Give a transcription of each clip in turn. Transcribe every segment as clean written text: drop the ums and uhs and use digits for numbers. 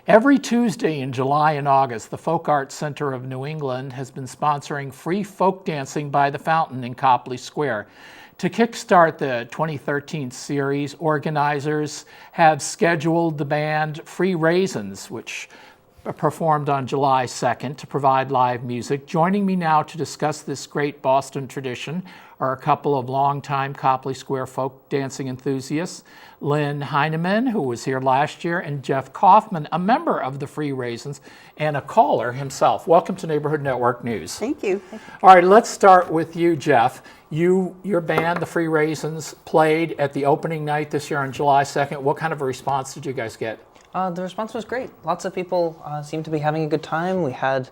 Every Tuesday in July and August, the Folk Arts Center of New England has been sponsoring free folk dancing by the fountain in Copley Square. To kickstart the 2013 series, organizers have scheduled the band Free Raisins, which performed on July 2nd, to provide live music. Joining me now to discuss this great Boston tradition are a couple of longtime Copley Square folk dancing enthusiasts, Lynn Heineman, who was here last year, and Jeff Kaufman, a member of the Free Raisins and a caller himself. Welcome to Neighborhood Network News. Thank you. All right, let's start with you, Jeff. Your band, the Free Raisins, played at the opening night this year on July 2nd. What kind of a response did you guys get? The response was great. Lots of people seemed to be having a good time. We had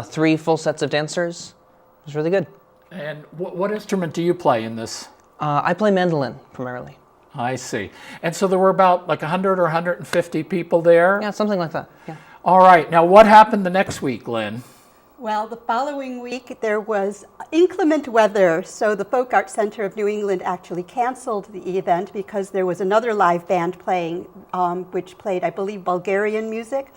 3 full sets of dancers. It was really good. And what instrument do you play in this? I play mandolin, primarily. I see. And so there were about like 100 or 150 people there? Yeah, something like that. Yeah. All right. Now, what happened the next week, Lynn? Well, the following week there was inclement weather, so the Folk Arts Center of New England actually canceled the event because there was another live band playing, which played, I believe, Bulgarian music,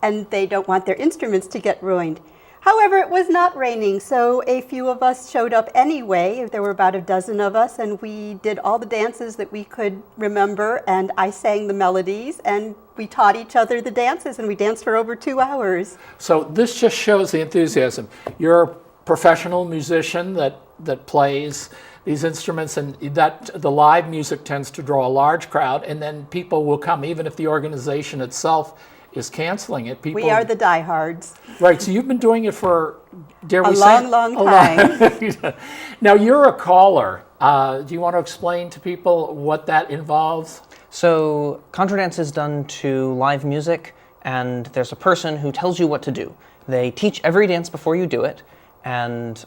and they don't want their instruments to get ruined. However, it was not raining, so a few of us showed up anyway. There were about a dozen of us, and we did all the dances that we could remember, and I sang the melodies, and we taught each other the dances, and we danced for over 2 hours. So this just shows the enthusiasm. You're a professional musician that plays these instruments, and that the live music tends to draw a large crowd, and then people will come, even if the organization itself is canceling it. People, we are the diehards. Right, so you've been doing it for, dare we a say? long time. Now, you're a caller. Do you want to explain to people what that involves? So, contra dance is done to live music, and there's a person who tells you what to do. They teach every dance before you do it, and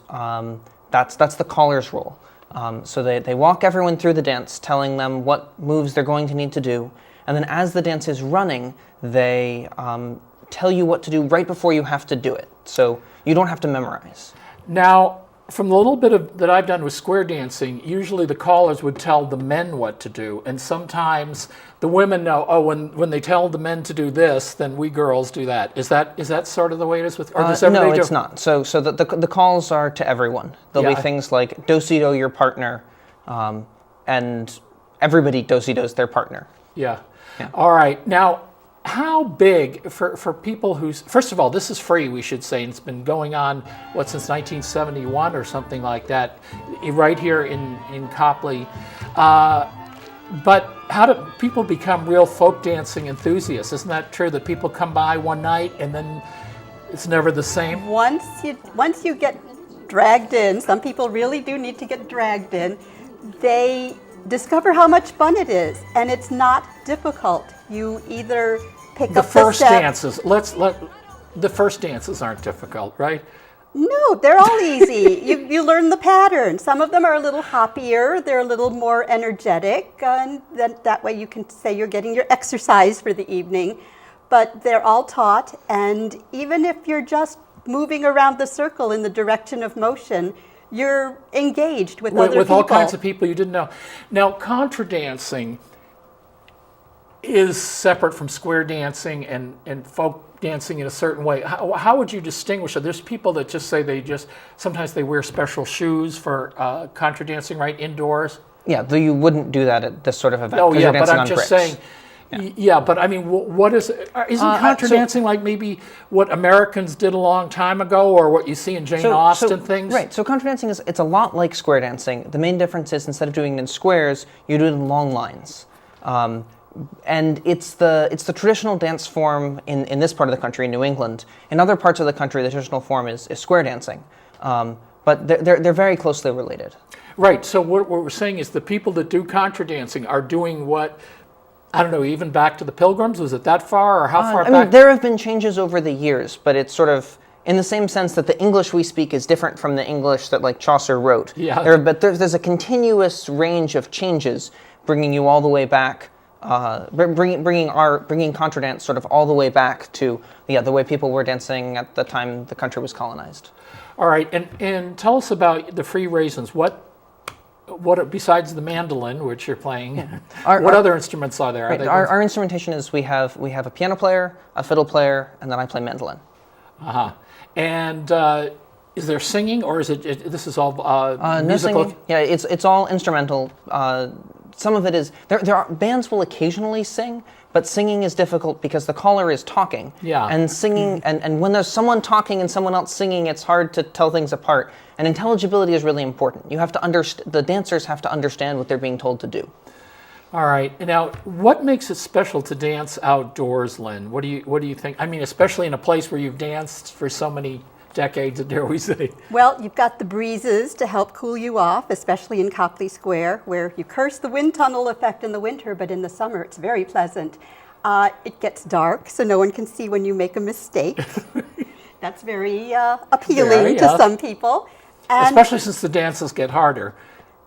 that's the caller's role. So they walk everyone through the dance, telling them what moves they're going to need to do, and then as the dance is running, they tell you what to do right before you have to do it. So you don't have to memorize. Now, from the little bit that I've done with square dancing, usually the callers would tell the men what to do, and sometimes the women know, oh, when they tell the men to do this, then we girls do that. Is that sort of the way it is with? Or does no, it's not. So the calls are to everyone. There'll be things like do-si-do your partner, and everybody do-si-dos their partner. Yeah. All right. Now, how big, for people who's, first of all, this is free, we should say, and it's been going on, since 1971 or something like that, right here in Copley. But how do people become real folk dancing enthusiasts? Isn't that true that people come by one night and then it's never the same? Once you get dragged in, some people really do need to get dragged in, they discover how much fun it is, and it's not difficult. You either pick up the first step. dances. The first dances aren't difficult, right? No, they're all easy. You learn the pattern. Some of them are a little hoppier. They're a little more energetic, and that way you can say you're getting your exercise for the evening. But they're all taught, and even if you're just moving around the circle in the direction of motion, you're engaged with other people. With all kinds of people you didn't know. Now, contra dancing is separate from square dancing and folk dancing in a certain way. How would you distinguish it? There's people that just say sometimes they wear special shoes for contra dancing, right, indoors? Yeah, though you wouldn't do that at this sort of event. Oh, yeah, but I'm just bricks. saying, yeah, but I mean, what is, isn't contra dancing like maybe what Americans did a long time ago, or what you see in Jane Austen things? Right, so contra dancing it's a lot like square dancing. The main difference is instead of doing it in squares, you do it in long lines. And it's the traditional dance form in this part of the country, in New England. In other parts of the country, the traditional form is square dancing. But they're very closely related. Right, so what we're saying is the people that do contra dancing are doing what, I don't know, even back to the Pilgrims? Was it that far, or how far back? I mean, there have been changes over the years, but it's sort of in the same sense that the English we speak is different from the English that, like, Chaucer wrote. Yeah. But there's a continuous range of changes bringing you all the way back, bringing contra dance sort of all the way back to the way people were dancing at the time the country was colonized. All right, and tell us about the Free Raisins. what besides the mandolin, which you're playing, Our- what our- other instruments are there? Are Right, they our instrumentation is we have a piano player, a fiddle player, and then I play mandolin. And is there singing, or is this is all No musical? singing. Yeah, it's all instrumental. Some of it is there are bands will occasionally sing, but singing is difficult because the caller is talking. Yeah. And singing and when there's someone talking and someone else singing, it's hard to tell things apart. And intelligibility is really important. You have to the dancers have to understand what they're being told to do. All right. Now, what makes it special to dance outdoors, Lynn? What do you think? I mean, especially in a place where you've danced for so many decades, dare we say? Well, you've got the breezes to help cool you off, especially in Copley Square, where you curse the wind tunnel effect in the winter, but in the summer it's very pleasant. It gets dark, so no one can see when you make a mistake. That's very appealing to some people. And Especially since the dances get harder.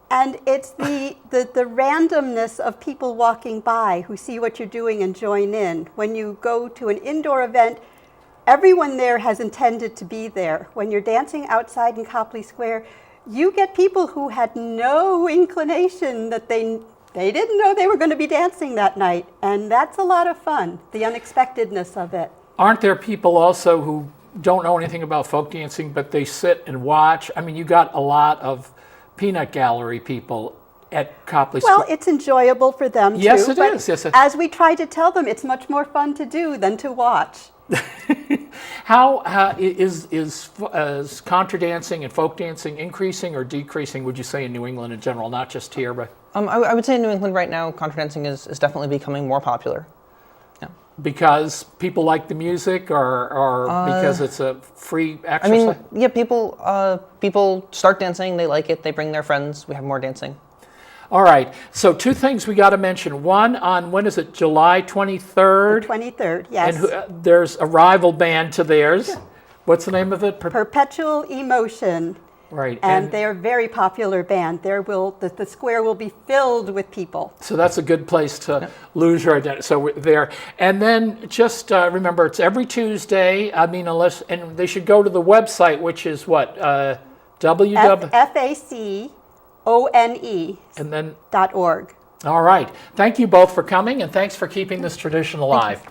And it's the randomness of people walking by who see what you're doing and join in. When you go to an indoor event, everyone there has intended to be there. When you're dancing outside in Copley Square, you get people who had no inclination that they didn't know they were going to be dancing that night. And that's a lot of fun, the unexpectedness of it. Aren't there people also who don't know anything about folk dancing, but they sit and watch? I mean, you got a lot of peanut gallery people at Copley Square. Well, it's enjoyable for them too. Yes, it but is. Yes, as we try to tell them, it's much more fun to do than to watch. How is contra dancing and folk dancing increasing or decreasing, would you say, in New England in general, not just here, but I would say in New England right now, contra dancing is definitely becoming more popular. Yeah. because people like the music, or because it's a free I exercise? mean, yeah, people start dancing, they like it, they bring their friends, we have more dancing. All right. So two things we got to mention. One, on when is it? July 23rd. 23rd, yes. And there's a rival band to theirs. What's the name of it? Perpetual Emotion. Right. And they're a very popular band. The square will be filled with people. So that's a good place to lose your identity. So we're there. And then just remember, it's every Tuesday. I mean, and they should go to the website, which is what? www. FACONE And then, .org. all right. Thank you both for coming, and thanks for keeping this tradition alive.